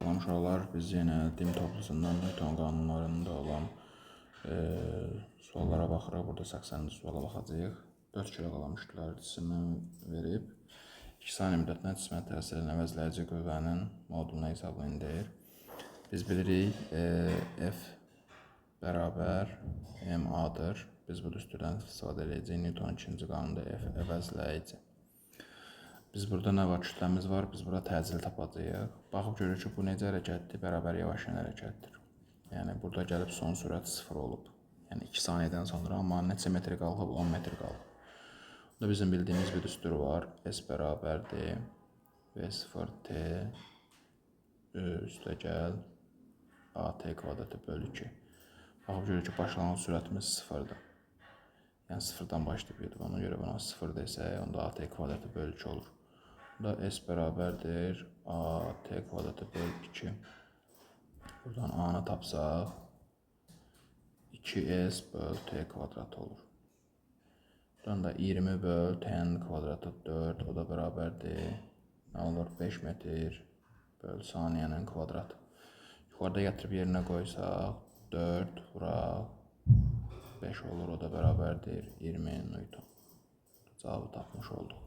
Salam uşaqlar, biz yenə dim toplusundan Newton qanunlarında olan suallara baxırıq. Burada 80-ci suala baxacağıq. 4 kilo qalan müşkülər cisimdən verib 2 saniyə müddətinə cismə təsir edən əvəzləyici qüvvənin modulunu hesablayın deyir. Biz bilirik F bərabər MA-dır. Biz bu düsturdan istifadə edəcəyik. Newtonun 2-ci qanunda F əvəzləyici. Biz burada nə var? Kütləmiz var. Biz burada təcil tapacağıq. Baxıb görürük ki, bu necə hərəkətdir? Bərabər yavaşlayan hərəkətdir. Yəni burada gəlib son sürət 0 olub. Yəni 2 saniyədən sonra, amma neçə metr qalxıb? 10 metr qalxıb. Burada bizim bildiyimiz bir düstur var. S bərabərdir V0T üstə gəl AT kvadratı bölü 2. Baxıb görürük ki, başlanğıc sürətimiz 0-dır. Yəni 0-dan başlayıb gedib. Ona görə buna 0 desək, onda AT kvadratı bölü 2 olur. Burada S bərabərdir AT kvadratı bölü 2. Buradan A-nı tapsaq 2S bölü T kvadratı olur. Buradan da 20 bölü T'nin kvadratı 4. O da bərabərdir. Nə olur? 5 metr bölü saniyənin kvadratı. Yuxarıda gətirib yerinə qoysaq 4 vuraq 5 olur. O da bərabərdir 20 Newton. Cavabı tapmış olduq.